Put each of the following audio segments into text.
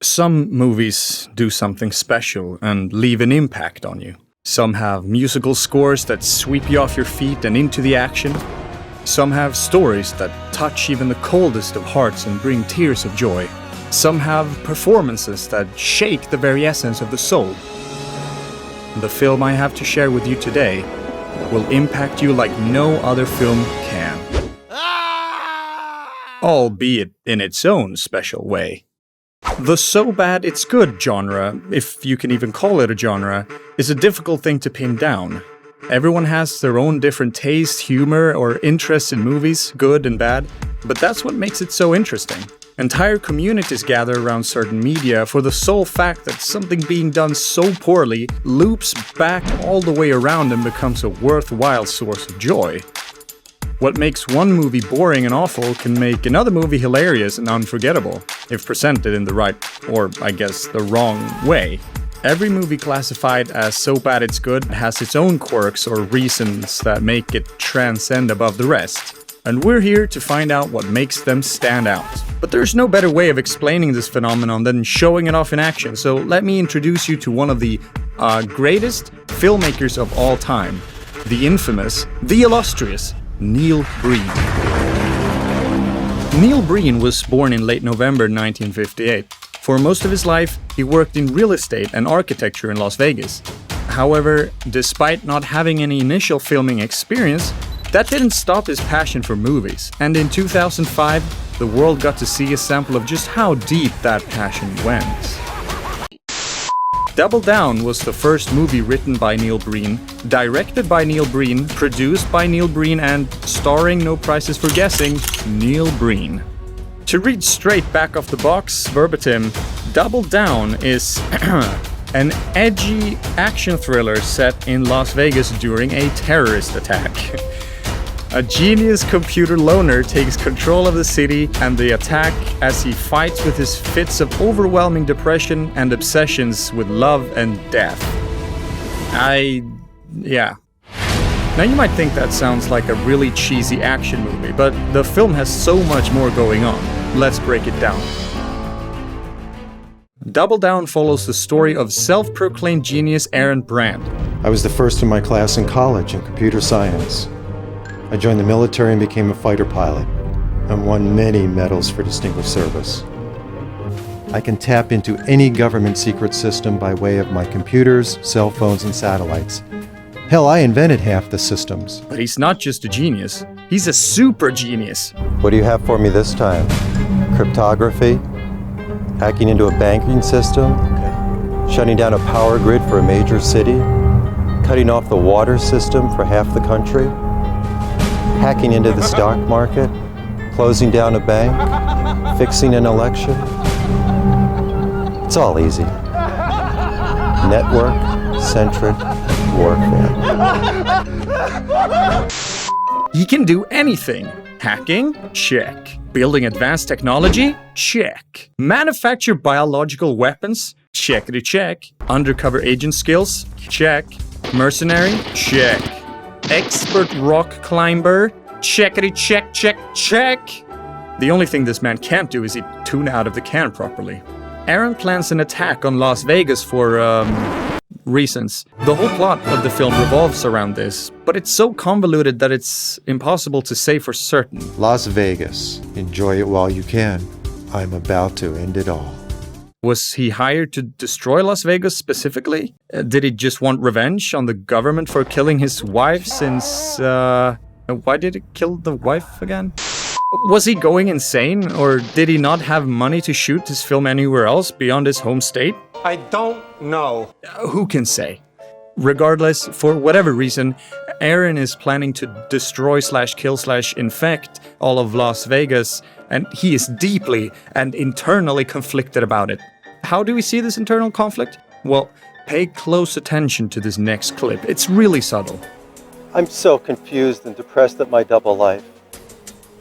Some movies do something special and leave an impact on you. Some have musical scores that sweep you off your feet and into the action. Some have stories that touch even the coldest of hearts and bring tears of joy. Some have performances that shake the very essence of the soul. The film I have to share with you today will impact you like no other film can. Albeit in its own special way. The so bad it's good genre, if you can even call it a genre, is a difficult thing to pin down. Everyone has their own different taste, humor, or interest in movies, good and bad, but that's what makes it so interesting. Entire communities gather around certain media for the sole fact that something being done so poorly loops back all the way around and becomes a worthwhile source of joy. What makes one movie boring and awful can make another movie hilarious and unforgettable, if presented in the right, or I guess the wrong, way. Every movie classified as so bad it's good has its own quirks or reasons that make it transcend above the rest. And we're here to find out what makes them stand out. But there's no better way of explaining this phenomenon than showing it off in action, so let me introduce you to one of the greatest filmmakers of all time. The infamous, the illustrious, Neil Breen. Neil Breen was born in late November 1958. For most of his life, he worked in real estate and architecture in Las Vegas. However, despite not having any initial filming experience, that didn't stop his passion for movies, and in 2005, the world got to see a sample of just how deep that passion went. Double Down was the first movie written by Neil Breen, directed by Neil Breen, produced by Neil Breen, and starring, no prizes for guessing, Neil Breen. To read straight back off the box, verbatim, Double Down is an edgy action thriller set in Las Vegas during a terrorist attack. A genius computer loner takes control of the city and the attack as he fights with his fits of overwhelming depression and obsessions with love and death. Yeah. Now you might think that sounds like a really cheesy action movie, but the film has so much more going on. Let's break it down. Double Down follows the story of self-proclaimed genius Aaron Brand. I was the first in my class in college in computer science. I joined the military and became a fighter pilot, and won many medals for distinguished service. I can tap into any government secret system by way of my computers, cell phones, and satellites. Hell, I invented half the systems. But he's not just a genius, he's a super genius. What do you have for me this time? Cryptography? Hacking into a banking system? Shutting down a power grid for a major city? Cutting off the water system for half the country? Hacking into the stock market? Closing down a bank? Fixing an election? It's all easy. Network-centric warfare. He can do anything. Hacking? Check. Building advanced technology? Check. Manufacture biological weapons? Checkity check. Undercover agent skills? Check. Mercenary? Check. Expert rock climber? Checkity check, check, check. The only thing this man can't do is eat tuna out of the can properly. Aaron plans an attack on Las Vegas for, reasons. The whole plot of the film revolves around this, but it's so convoluted that it's impossible to say for certain. Las Vegas. Enjoy it while you can. I'm about to end it all. Was he hired to destroy Las Vegas specifically? Did he just want revenge on the government for killing his wife since, why did he kill the wife again? Was he going insane, or did he not have money to shoot his film anywhere else beyond his home state? I don't know. Who can say? Regardless, for whatever reason, Aaron is planning to destroy/kill/infect all of Las Vegas, and he is deeply and internally conflicted about it. How do we see this internal conflict? Well, pay close attention to this next clip. It's really subtle. I'm so confused and depressed at my double life.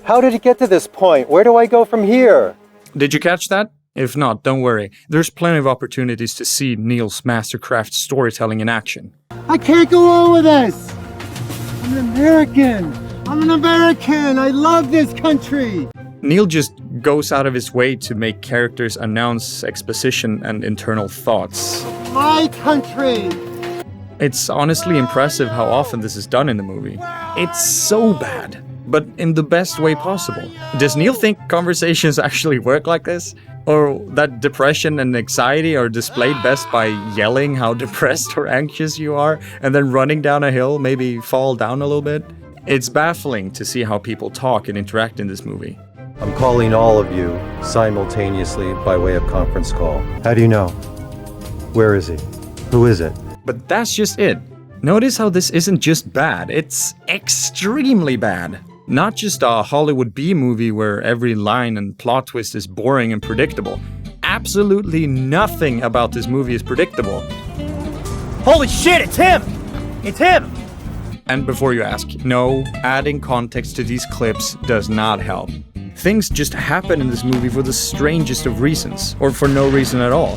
How did it get to this point? Where do I go from here? Did you catch that? If not, don't worry. There's plenty of opportunities to see Neil's mastercraft storytelling in action. I can't go on with this! I'm an American! I love this country! Neil just goes out of his way to make characters announce exposition and internal thoughts. My country! It's honestly impressive how often this is done in the movie. It's so bad, but in the best way possible. Does Neil think conversations actually work like this? Or that depression and anxiety are displayed best by yelling how depressed or anxious you are, and then running down a hill, maybe fall down a little bit? It's baffling to see how people talk and interact in this movie. I'm calling all of you simultaneously by way of conference call. How do you know? Where is he? Who is it? But that's just it. Notice how this isn't just bad, it's extremely bad. Not just a Hollywood B-movie where every line and plot twist is boring and predictable. Absolutely nothing about this movie is predictable. Holy shit, it's him! It's him! And before you ask, no, adding context to these clips does not help. Things just happen in this movie for the strangest of reasons, or for no reason at all.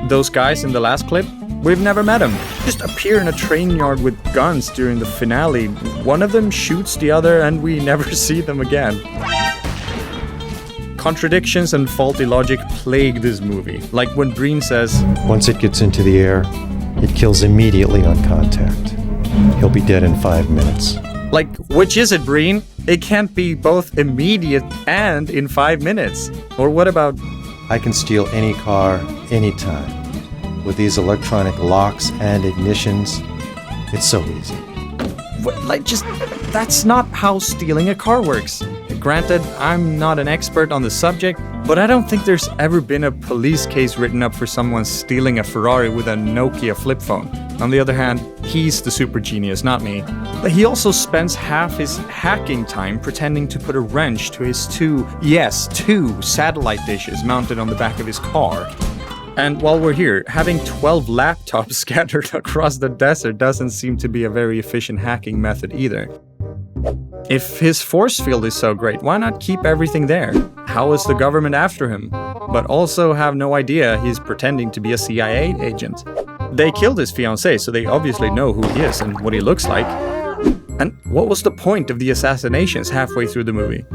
Those guys in the last clip, we've never met them. Just appear in a train yard with guns during the finale. One of them shoots the other and we never see them again. Contradictions and faulty logic plague this movie. Like when Breen says, Once it gets into the air, it kills immediately on contact. He'll be dead in 5 minutes. like, which is it, Breen? It can't be both immediate and in 5 minutes. Or what about... I can steal any car, anytime. With these electronic locks and ignitions, it's so easy. What, like, just... That's not how stealing a car works. Granted, I'm not an expert on the subject, but I don't think there's ever been a police case written up for someone stealing a Ferrari with a Nokia flip phone. On the other hand, he's the super genius, not me. But he also spends half his hacking time pretending to put a wrench to his two satellite dishes mounted on the back of his car. And while we're here, having 12 laptops scattered across the desert doesn't seem to be a very efficient hacking method either. If his force field is so great, why not keep everything there? How is the government after him? But also have no idea he's pretending to be a CIA agent. They killed his fiancée, so they obviously know who he is and what he looks like. And what was the point of the assassinations halfway through the movie?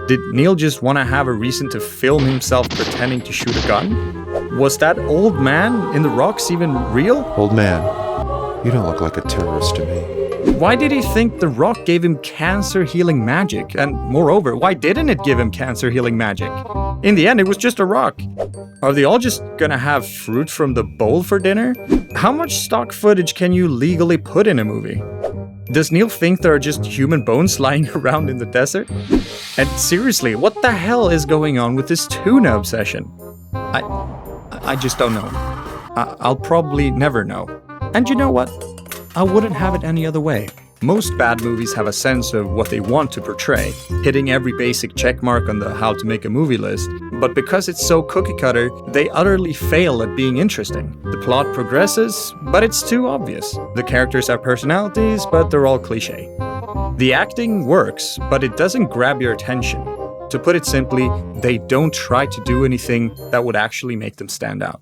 Did Neil just want to have a reason to film himself pretending to shoot a gun? Was that old man in the rocks even real? Old man, you don't look like a terrorist to me. Why did he think the rock gave him cancer-healing magic? And moreover, why didn't it give him cancer-healing magic? In the end, it was just a rock. Are they all just gonna have fruit from the bowl for dinner? How much stock footage can you legally put in a movie? Does Neil think there are just human bones lying around in the desert? And seriously, what the hell is going on with this tuna obsession? I just don't know. I'll probably never know. And you know what? I wouldn't have it any other way. Most bad movies have a sense of what they want to portray, hitting every basic checkmark on the how to make a movie list. But because it's so cookie-cutter, they utterly fail at being interesting. The plot progresses, but it's too obvious. The characters have personalities, but they're all cliché. The acting works, but it doesn't grab your attention. To put it simply, they don't try to do anything that would actually make them stand out.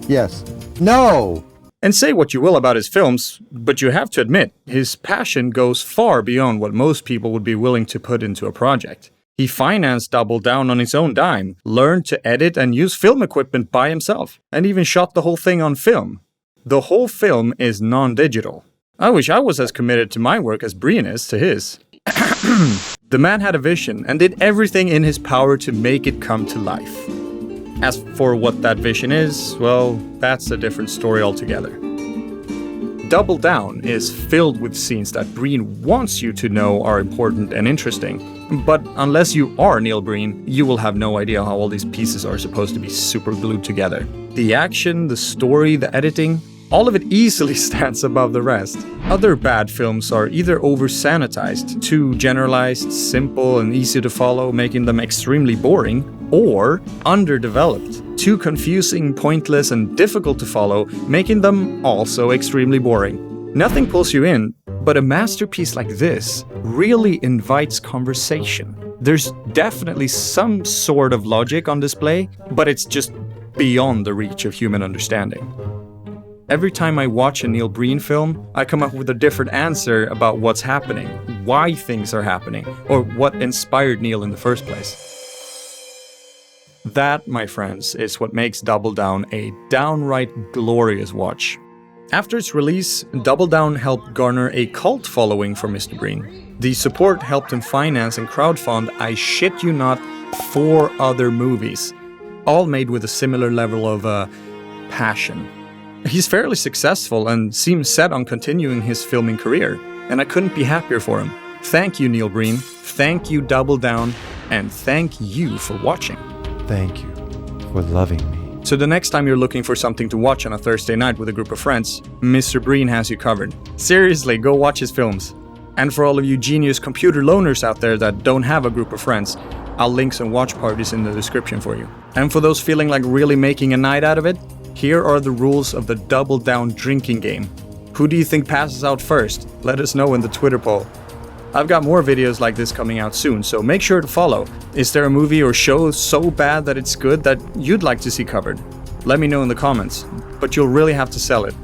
Yes. No! And say what you will about his films, but you have to admit, his passion goes far beyond what most people would be willing to put into a project. He financed Double Down on his own dime, learned to edit and use film equipment by himself, and even shot the whole thing on film. The whole film is non-digital. I wish I was as committed to my work as Breen is to his. The man had a vision and did everything in his power to make it come to life. As for what that vision is, well, that's a different story altogether. Double Down is filled with scenes that Breen wants you to know are important and interesting. But unless you are Neil Breen, you will have no idea how all these pieces are supposed to be super glued together. The action, the story, the editing, all of it easily stands above the rest. Other bad films are either over-sanitized, too generalized, simple and easy to follow, making them extremely boring, or underdeveloped, too confusing, pointless, and difficult to follow, making them also extremely boring. Nothing pulls you in, but a masterpiece like this really invites conversation. There's definitely some sort of logic on display, but it's just beyond the reach of human understanding. Every time I watch a Neil Breen film, I come up with a different answer about what's happening, why things are happening, or what inspired Neil in the first place. That, my friends, is what makes Double Down a downright glorious watch. After its release, Double Down helped garner a cult following for Mr. Breen. The support helped him finance and crowdfund, I shit you not, 4 other movies, all made with a similar level of passion. He's fairly successful and seems set on continuing his filming career, and I couldn't be happier for him. Thank you, Neil Breen, thank you, Double Down, and thank you for watching. Thank you for loving me. So the next time you're looking for something to watch on a Thursday night with a group of friends, Mr. Breen has you covered. Seriously, go watch his films. And for all of you genius computer loners out there that don't have a group of friends, I'll link some watch parties in the description for you. And for those feeling like really making a night out of it, here are the rules of the Double Down drinking game. Who do you think passes out first? Let us know in the Twitter poll. I've got more videos like this coming out soon, so make sure to follow. Is there a movie or show so bad that it's good that you'd like to see covered? Let me know in the comments, but you'll really have to sell it.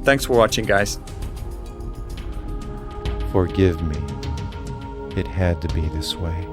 Thanks for watching, guys. Forgive me. It had to be this way.